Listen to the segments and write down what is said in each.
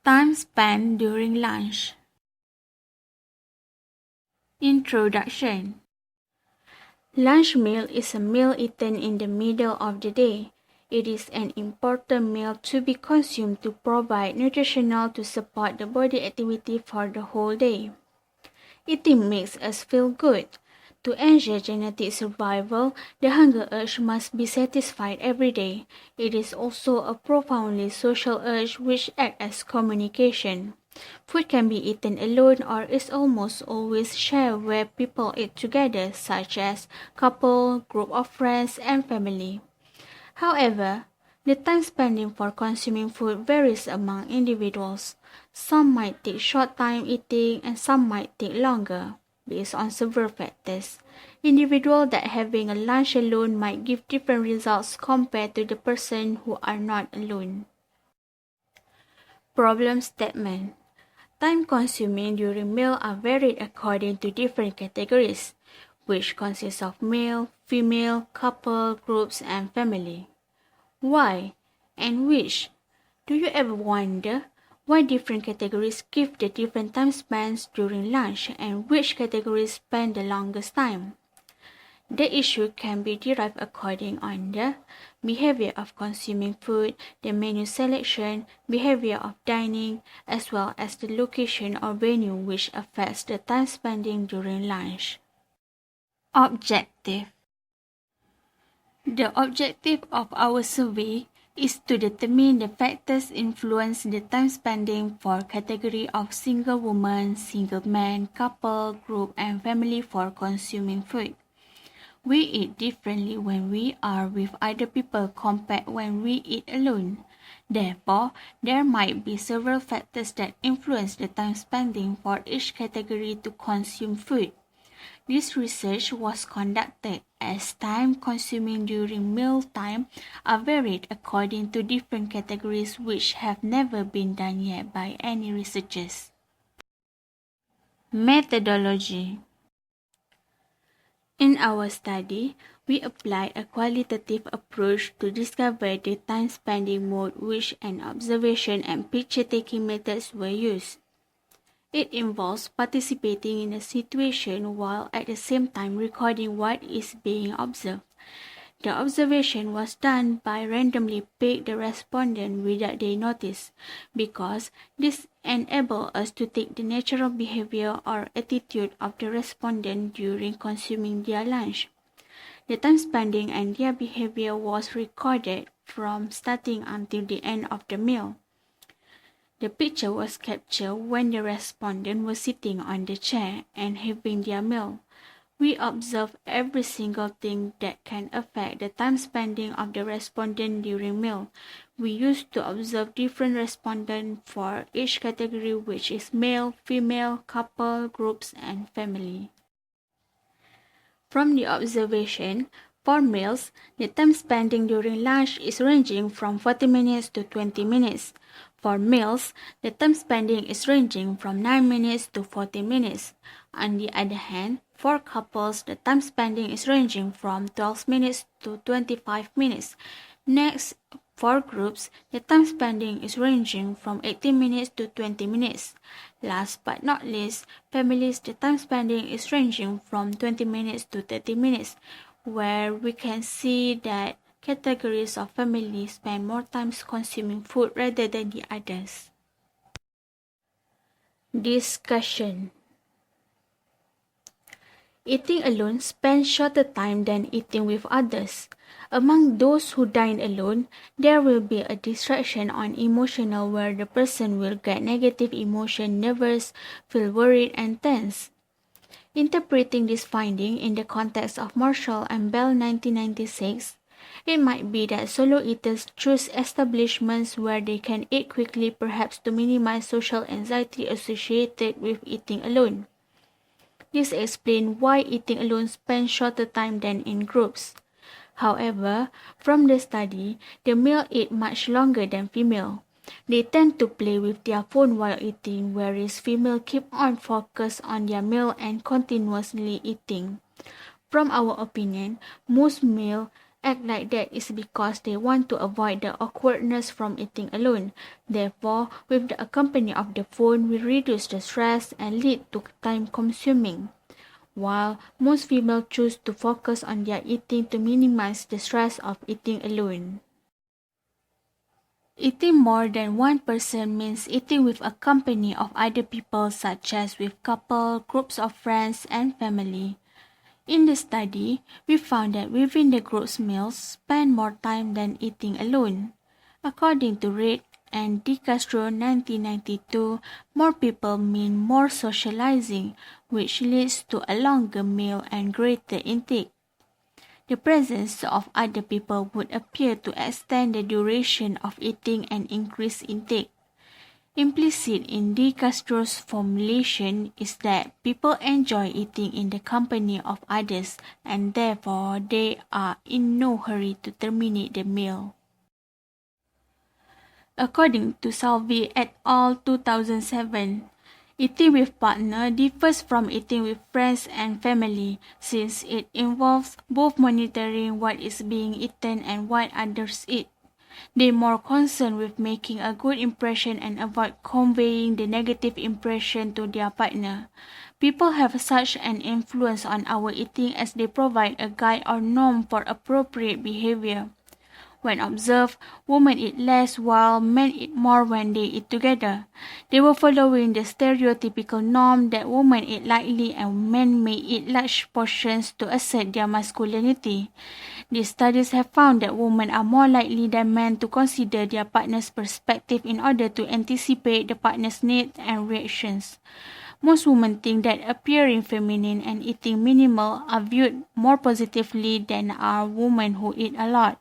Time spent during lunch. Introduction. Lunch meal is a meal eaten in the middle of the day. It is an important meal to be consumed to provide nutritional to support the body activity for the whole day. Eating makes us feel good. To ensure genetic survival, the hunger urge must be satisfied every day. It is also a profoundly social urge which acts as communication. Food can be eaten alone or is almost always shared where people eat together, such as couple, group of friends, and family. However, the time spending for consuming food varies among individuals. Some might take short time eating and some might take longer, based on several factors. Individuals that having a lunch alone might give different results compared to the person who are not alone. Problem statement. Time consuming during meal are varied according to different categories, which consist of male, female, couple, groups, and family. Why and which? Do you ever wonder why different categories give the different time spans during lunch and which categories spend the longest time? The issue can be derived according on the behavior of consuming food, the menu selection, behavior of dining, as well as the location or venue which affects the time spending during lunch. Objective. The objective of our survey is to determine the factors influence the time spending for category of single woman, single man, couple, group, and family for consuming food. We eat differently when we are with other people compared when we eat alone. Therefore, there might be several factors that influence the time spending for each category to consume food. This research was conducted as time consuming during meal time are varied according to different categories which have never been done yet by any researchers. Methodology. In our study, we applied a qualitative approach to discover the time spending mode which an observation and picture-taking methods were used. It involves participating in a situation while at the same time recording what is being observed. The observation was done by randomly pick the respondent without their notice, because this enables us to take the natural behavior or attitude of the respondent during consuming their lunch. The time spending and their behavior was recorded from starting until the end of the meal. The picture was captured when the respondent was sitting on the chair and having their meal. We observe every single thing that can affect the time spending of the respondent during meal. We used to observe different respondents for each category, which is male, female, couple, groups, and family. From the observation, for males, the time spending during lunch is ranging from 40 minutes to 20 minutes. For males, the time spending is ranging from 9 minutes to 40 minutes. On the other hand, for couples, the time spending is ranging from 12 minutes to 25 minutes. Next, for groups, the time spending is ranging from 18 minutes to 20 minutes. Last but not least, families, the time spending is ranging from 20 minutes to 30 minutes, where we can see that categories of families spend more time consuming food rather than the others. Discussion. Eating alone spends shorter time than eating with others. Among those who dine alone, there will be a distraction on emotional where the person will get negative emotion, nervous, feel worried and tense. Interpreting this finding in the context of Marshall and Bell 1996, it might be that solo eaters choose establishments where they can eat quickly, perhaps to minimize social anxiety associated with eating alone. This explains why eating alone spends shorter time than in groups. However, from the study, the male eat much longer than female. They tend to play with their phone while eating, whereas female keep on focused on their meal and continuously eating. From our opinion, most male act like that is because they want to avoid the awkwardness from eating alone. Therefore, with the accompany of the phone, we reduce the stress and lead to time consuming. While most females choose to focus on their eating to minimize the stress of eating alone. Eating more than one person means eating with a company of other people such as with couple, groups of friends, and family. In the study, we found that within the group's meals spend more time than eating alone. According to Reid and DeCastro 1992, more people mean more socializing, which leads to a longer meal and greater intake. The presence of other people would appear to extend the duration of eating and increase intake. Implicit in DeCastro's formulation is that people enjoy eating in the company of others and therefore they are in no hurry to terminate the meal. According to Salvi et al. 2007, eating with partner differs from eating with friends and family since it involves both monitoring what is being eaten and what others eat. They are more concerned with making a good impression and avoid conveying the negative impression to their partner. People have such an influence on our eating as they provide a guide or norm for appropriate behavior. When observed, women eat less while men eat more when they eat together. They were following the stereotypical norm that women eat lightly and men may eat large portions to assert their masculinity. These studies have found that women are more likely than men to consider their partner's perspective in order to anticipate the partner's needs and reactions. Most women think that appearing feminine and eating minimal are viewed more positively than are women who eat a lot.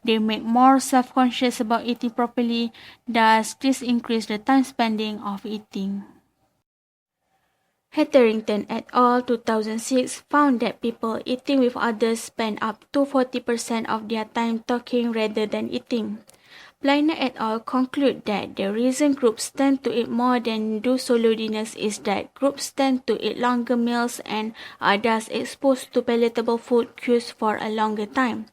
They make more self-conscious about eating properly, thus this increases the time spending of eating. Hetherington et al. 2006 found that people eating with others spend up to 40% of their time talking rather than eating. Pliner et al. Conclude that the reason groups tend to eat more than do solo dinners is that groups tend to eat longer meals and are thus exposed to palatable food cues for a longer time.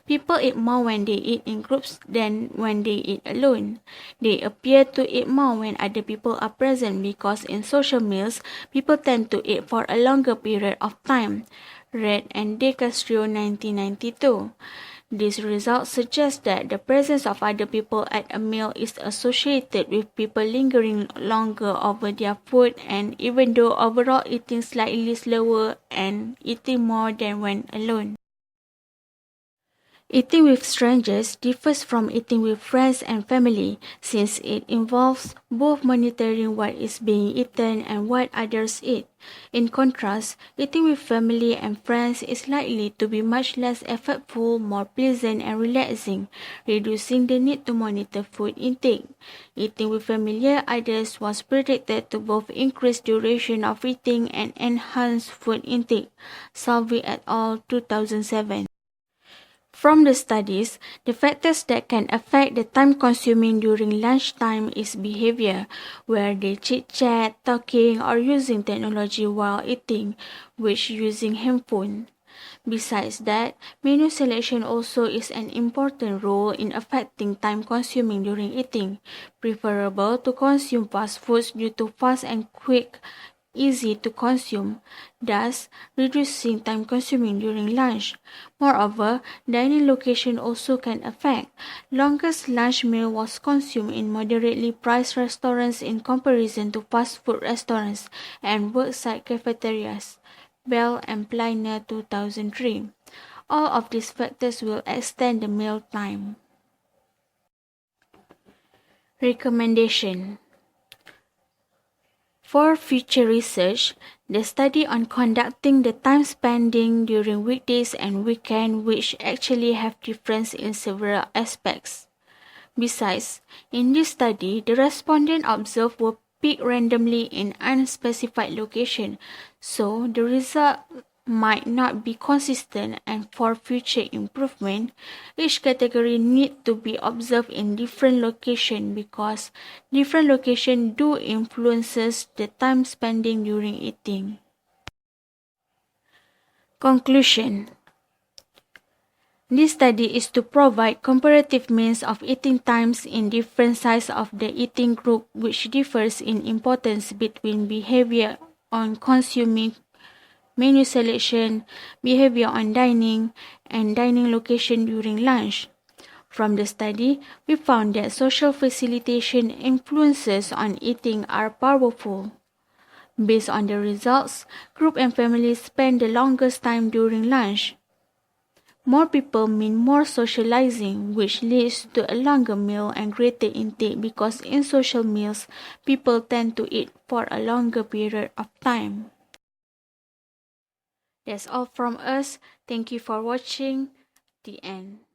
People eat more when they eat in groups than when they eat alone. They appear to eat more when other people are present because in social meals, people tend to eat for a longer period of time. Reid and DeCastro 1992. These results suggest that the presence of other people at a meal is associated with people lingering longer over their food and even though overall eating slightly slower and eating more than when alone. Eating with strangers differs from eating with friends and family since it involves both monitoring what is being eaten and what others eat. In contrast, eating with family and friends is likely to be much less effortful, more pleasant and relaxing, reducing the need to monitor food intake. Eating with familiar others was predicted to both increase duration of eating and enhance food intake. Salvi et al. 2007. From the studies, the factors that can affect the time consuming during lunchtime is behavior, where they chit-chat, talking, or using technology while eating, which using handphone. Besides that, menu selection also is an important role in affecting time consuming during eating. Preferable to consume fast foods due to fast and quick easy to consume, thus reducing time consuming during lunch. Moreover, dining location also can affect. Longest lunch meal was consumed in moderately priced restaurants in comparison to fast food restaurants and worksite cafeterias. Bell and Pliner 2003. All of these factors will extend the meal time. Recommendation. For future research, the study on conducting the time spending during weekdays and weekends which actually have difference in several aspects. Besides, in this study, the respondents observed were picked randomly in unspecified location, so the result might not be consistent and for future improvement, each category need to be observed in different location because different location do influences the time spending during eating. Conclusion. This study is to provide comparative means of eating times in different sizes of the eating group, which differs in importance between behavior on consuming, menu selection, behavior on dining, and dining location during lunch. From the study, we found that social facilitation influences on eating are powerful. Based on the results, group and families spend the longest time during lunch. More people mean more socializing, which leads to a longer meal and greater intake because in social meals, people tend to eat for a longer period of time. That's all from us. Thank you for watching. The end.